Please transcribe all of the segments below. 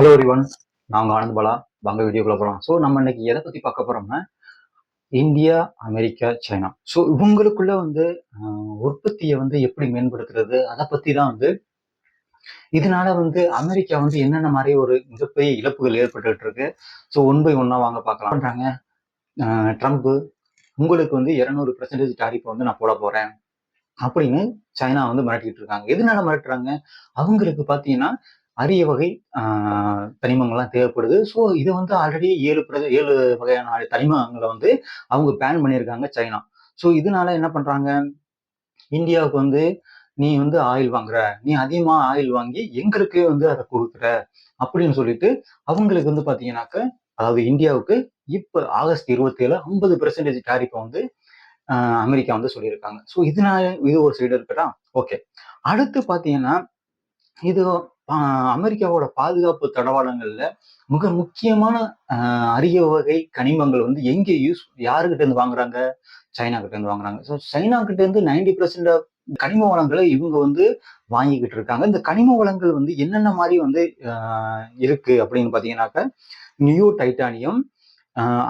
Hello everyone, நாங்கள் ஆனந்த் பாலா. வாங்க வீடியோக்குள்ள போகலாம். ஸோ நம்ம இன்னைக்கு எதை பற்றி பார்க்க போகிறோம்னா இந்தியா, அமெரிக்கா, சைனா. ஸோ இவங்களுக்குள்ள உற்பத்தியை எப்படி மேம்படுத்துறது, அதை பற்றி தான் இதனால அமெரிக்கா என்னென்ன மாதிரி ஒரு மிகப்பெரிய இழப்புகள் ஏற்பட்டுட்டு இருக்கு. ஸோ ஒன் பை ஒன்னா வாங்க பார்க்கலாம். பண்றாங்க ட்ரம்ப் உங்களுக்கு 200% டாரிஃப் நான் போட போறேன் அப்படின்னு சைனா மிரட்டிட்டு இருக்காங்க. எதனால மிரட்டுறாங்க? அவங்களுக்கு பார்த்தீங்கன்னா அரிய வகை தனிமங்கள்லாம் தேவைப்படுது. ஸோ இதை ஆல்ரெடி 7 வகையான தனிமங்களை அவங்க பேன் பண்ணியிருக்காங்க சைனா. ஸோ இதனால என்ன பண்றாங்க, இந்தியாவுக்கு நீ ஆயில் வாங்குற, நீ அதிகமா ஆயில் வாங்கி எங்களுக்கு அதை கொடுக்குற அப்படின்னு சொல்லிட்டு அவங்களுக்கு பாத்தீங்கன்னாக்க, அதாவது இந்தியாவுக்கு இப்ப ஆகஸ்ட் 27 50% டாரிஃபை அமெரிக்கா சொல்லியிருக்காங்க. ஸோ இதனால இது ஒரு சைடு இருக்குதா. ஓகே, அடுத்து பாத்தீங்கன்னா இது அமெரிக்காவோட பாதுகாப்பு தடவாளங்கள்ல மிக முக்கியமான அரிய வகை கனிமங்கள் எங்க யாருகிட்ட இருந்து வாங்குறாங்க? சைனா கிட்ட இருந்து வாங்குறாங்க. ஸோ சைனா கிட்ட இருந்து 90% கனிம வளங்களை இவங்க வாங்கிக்கிட்டு இருக்காங்க. இந்த கனிம வளங்கள் என்னென்ன மாதிரி இருக்கு அப்படின்னு பாத்தீங்கன்னாக்க, நியூ டைட்டானியம்,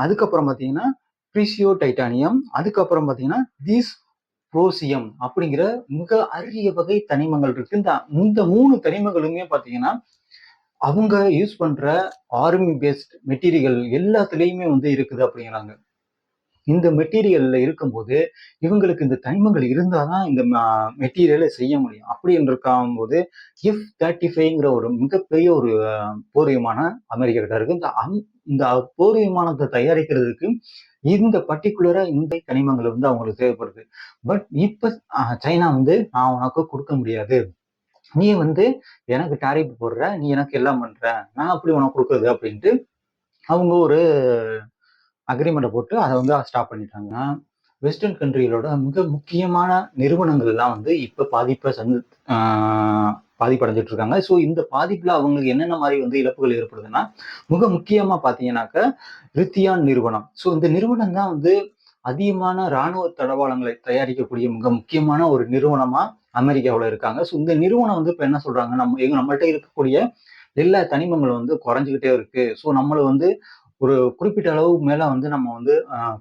அதுக்கப்புறம் பாத்தீங்கன்னா பிரிசியோ டைட்டானியம், அதுக்கப்புறம் பாத்தீங்கன்னா தீஸ்ப்ரோசியம் அப்படிங்கிற மிக அரிய வகை தனிமங்கள் இருக்கு. இந்த 3 தனிமங்களுமே பாத்தீங்கன்னா அவங்க யூஸ் பண்ற ஆர்மி பேஸ்ட் மெட்டீரியல் எல்லாத்துலயுமே இருக்குது அப்படிங்கிறாங்க. இந்த மெட்டீரியல்ல இருக்கும்போது இவங்களுக்கு இந்த தனிமங்கள் இருந்தாதான் இந்த மெட்டீரியலை செய்ய முடியும். அப்படி இருக்கும் போது F-35ங்கிற ஒரு மிகப்பெரிய ஒரு போர் விமானம் அமெரிக்கா கிட்ட இருக்கு. இந்த போர் விமானத்தை தயாரிக்கிறதுக்கு இந்த பர்டிகுலரா இந்த கனிமங்கள் அவங்களுக்கு தேவைப்படுது. பட் இப்ப சைனா நான் உனக்கு கொடுக்க முடியாது, நீ எனக்கு டாரிஃப் போடுற, நீ எனக்கு எல்லாம் பண்ற, நான் அப்படி உனக்கு கொடுக்குறது அப்படின்ட்டு அவங்க ஒரு அக்ரிமெண்ட்டை போட்டு அதை ஸ்டாப் பண்ணிட்டாங்க. வெஸ்டர்ன் கண்ட்ரிகளோட மிக முக்கியமான நிறுவனங்கள்லாம் இப்ப பாதிப்படைஞ்சிட்டு இருக்காங்க. ஸோ இந்த பாதிப்புல அவங்களுக்கு என்னென்ன மாதிரி இழப்புகள் ஏற்படுதுன்னா, மிக முக்கியமா பாத்தீங்கன்னாக்க ரித்தியான் நிறுவனம். ஸோ இந்த நிறுவனம் தான் அதிகமான இராணுவ தளவாடங்களை தயாரிக்கக்கூடிய மிக முக்கியமான ஒரு நிறுவனமா அமெரிக்காவில் இருக்காங்க. ஸோ இந்த நிறுவனம் இப்ப என்ன சொல்றாங்க, நம்மள்ட்ட இருக்கக்கூடிய எல்லா தனிமங்களும் குறைஞ்சிக்கிட்டே இருக்கு. ஸோ நம்மள ஒரு குறிப்பிட்ட அளவு மேல நம்ம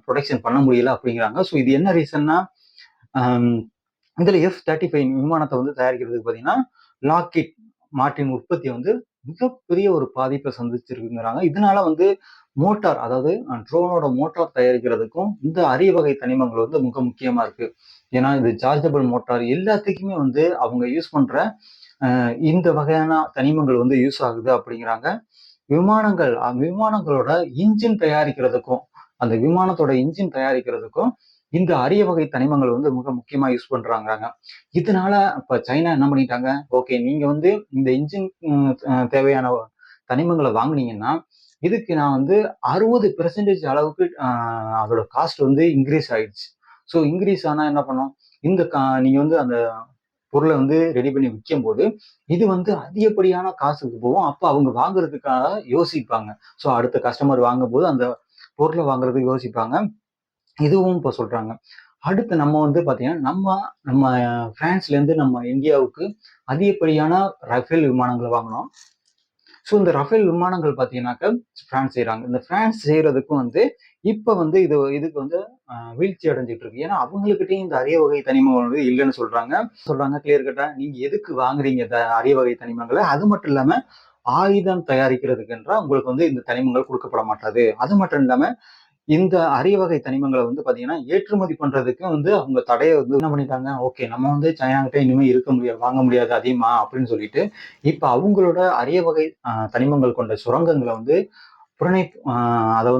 ப்ரொடக்ஷன் பண்ண முடியல அப்படிங்கிறாங்க. ஸோ இது என்ன ரீசன்னா, இதுல F-35 விமானத்தை தயாரிக்கிறதுக்கு பாத்தீங்கன்னா லாக்ஹீட் மார்டின் உற்பத்தி மிகப்பெரிய ஒரு பாதிப்பை சந்திச்சிருக்குங்கிறாங்க. இதனால மோட்டார், அதாவது ட்ரோனோட மோட்டார் தயாரிக்கிறதுக்கும் இந்த அரிய வகை தனிமங்கள் மிக முக்கியமா இருக்கு. ஏன்னா இது சார்ஜபிள் மோட்டார் எல்லாத்துக்குமே அவங்க யூஸ் பண்ற இந்த வகையான தனிமங்கள் யூஸ் ஆகுது அப்படிங்கிறாங்க. விமானங்களோட இன்ஜின் தயாரிக்கிறதுக்கும், அந்த விமானத்தோட இன்ஜின் தயாரிக்கிறதுக்கும் இந்த அரிய வகை தனிமங்கள் மிக முக்கியமா யூஸ் பண்றாங்க. இதனால இப்ப சைனா என்ன பண்ணிட்டாங்க, ஓகே நீங்க இந்த இன்ஜின் தேவையான தனிமங்களை வாங்கினீங்கன்னா இதுக்கு நான் 60% அளவுக்கு அதோட காஸ்ட் இன்க்ரீஸ் ஆயிடுச்சு. ஸோ இன்க்ரீஸ் ஆனா என்ன பண்ணும், இந்த நீங்க அந்த பொருளை ரெடி பண்ணி விற்கும் போது இது அதிகப்படியான காசுக்கு போகும். அப்ப அவங்க வாங்குறதுக்காக யோசிப்பாங்க. ஸோ அடுத்த கஸ்டமர் வாங்கும் போது அந்த பொருளை வாங்குறதுக்கு யோசிப்பாங்க. இதுவும் இப்ப சொல்றாங்க. அடுத்து நம்ம பாத்தீங்கன்னா நம்ம பிரான்ஸ்ல இருந்து நம்ம இந்தியாவுக்கு அதிகப்படியான ரஃபேல் விமானங்களை வாங்கினோம். ஸோ இந்த ரஃபேல் விமானங்கள் பாத்தீங்கன்னாக்க பிரான்ஸ் செய்யறாங்க. இந்த பிரான்ஸ் செய்யறதுக்கும் இப்ப இதுக்கு வீழ்ச்சி அடைஞ்சிட்டு இருக்கு. ஏன்னா அவங்ககிட்டயும் இந்த அரிய வகை தனிமங்கள் இல்லைன்னு சொல்றாங்க கிளியர் கட்டா. நீங்க எதுக்கு வாங்குறீங்க இந்த அரிய வகை தனிமங்களை? அது மட்டும் இல்லாம ஆயுதம் தயாரிக்கிறதுக்குன்றா உங்களுக்கு இந்த தனிமங்கள் கொடுக்கப்பட மாட்டாது. அது மட்டும் இல்லாம இந்த அரிய வகை தனிமங்களை பாத்தீங்கன்னா ஏற்றுமதி பண்றதுக்கு அவங்க தடையை என்ன பண்ணிட்டாங்க, ஓகே நம்ம சைனா கிட்ட இனிமே இருக்க முடியாது, வாங்க முடியாது அதிகமா அப்படின்னு சொல்லிட்டு இப்ப அவங்களோட அரிய வகை தனிமங்கள் கொண்ட சுரங்கங்களை புறணை அதை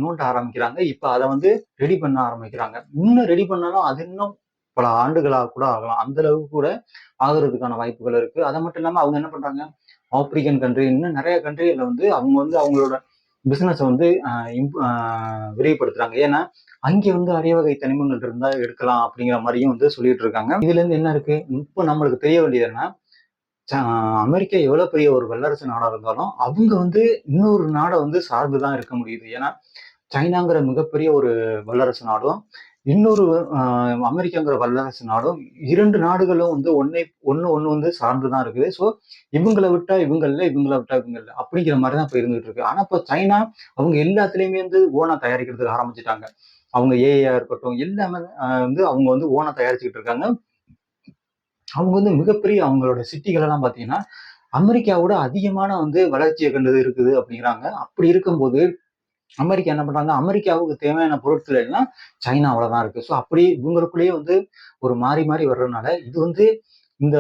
நோண்ட ஆரம்பிக்கிறாங்க. இப்ப அதை ரெடி பண்ண ஆரம்பிக்கிறாங்க. இன்னும் ரெடி பண்ணாலும் அது இன்னும் பல ஆண்டுகளாக கூட ஆகலாம். அந்த அளவுக்கு கூட ஆகுறதுக்கான வாய்ப்புகள் இருக்கு. அது மட்டும் இல்லாம அவங்க என்ன பண்றாங்க, ஆப்பிரிக்கன் கண்ட்ரி, இன்னும் நிறைய கண்ட்ரிகள்ல அவங்க அவங்களோட பிசினஸ் விரிவுபடுத்துறாங்க. ஏன்னா அங்கே அரிய வகை தனிமங்கள் இருந்தா எடுக்கலாம் அப்படிங்கிற மாதிரியும் சொல்லிட்டு இருக்காங்க. இதுல இருந்து என்ன இருக்கு, இப்ப நம்மளுக்கு தெரிய வேண்டியது என்ன, அமெரிக்கா எவ்வளவு பெரிய ஒரு வல்லரசு நாடா இருந்தாலும் அவங்க இன்னொரு நாடை சார்ந்துதான் இருக்க முடியுது. ஏன்னா சைனாங்கிற மிகப்பெரிய ஒரு வல்லரசு நாடும் இன்னொரு அமெரிக்காங்கிற வல்லரசு நாடும் 2 நாடுகளும் வந்து ஒண்ணு வந்து சார்ந்துதான் இருக்குது. ஸோ இவங்கள விட்டா இவங்க இல்ல, இவங்கள விட்டா இவங்க இல்ல. அப்படிங்கிற மாரி தான் இப்ப இருந்துட்டு இருக்கு. ஆனா இப்ப சைனா அவங்க எல்லாத்துலயுமே வந்து ஓனா தயாரிக்கிறதுக்கு ஆரம்பிச்சுட்டாங்க. அவங்க ஏஐயா இருக்கட்டும், எல்லாமே வந்து அவங்க வந்து ஓனா தயாரிச்சுக்கிட்டு இருக்காங்க. அவங்க வந்து மிகப்பெரிய அவங்களோட சிட்டிகள் எல்லாம் பாத்தீங்கன்னா, அமெரிக்காவோட அதிகமான வந்து வளர்ச்சிய கண்டது இருக்குது அப்படிங்கிறாங்க. அப்படி இருக்கும்போது அமெரிக்கா என்ன பண்றாங்க, அமெரிக்காவுக்கு தேவையான பொருட்கள் எல்லாம் சைனாவுல தான் இருக்கு. ஸோ அப்படி இவங்களுக்குள்ளேயே வந்து ஒரு மாறி மாறி வர்றதுனால, இது வந்து இந்த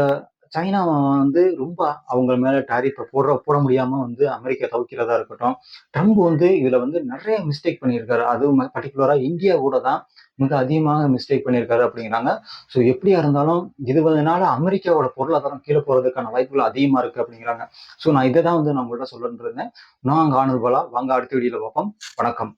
சைனா வந்து ரொம்ப அவங்க மேல டாரிஃப் போட முடியாம வந்து அமெரிக்கா தவிர்க்கிறதா இருக்கட்டும். ட்ரம்ப் வந்து இதுல வந்து நிறைய மிஸ்டேக் பண்ணியிருக்காரு. அதுவும் பர்ட்டிகுலரா இந்தியா கூட தான் மிக அதிகமாக மிஸ்டேக் பண்ணியிருக்காரு அப்படிங்கிறாங்க. ஸோ எப்படியா இருந்தாலும் இதுவதனால அமெரிக்காவோட பொருளாதாரம் கீழே போறதுக்கான வாய்ப்புகள் அதிகமா இருக்கு அப்படிங்கிறாங்க. ஸோ நான் இதை தான் வந்து நான் உங்கள்ட்ட சொல்லணும்னு இருந்தேன். நான் காணல் பாலா. வாங்க அடுத்த வீடியோல பார்ப்போம். வணக்கம்.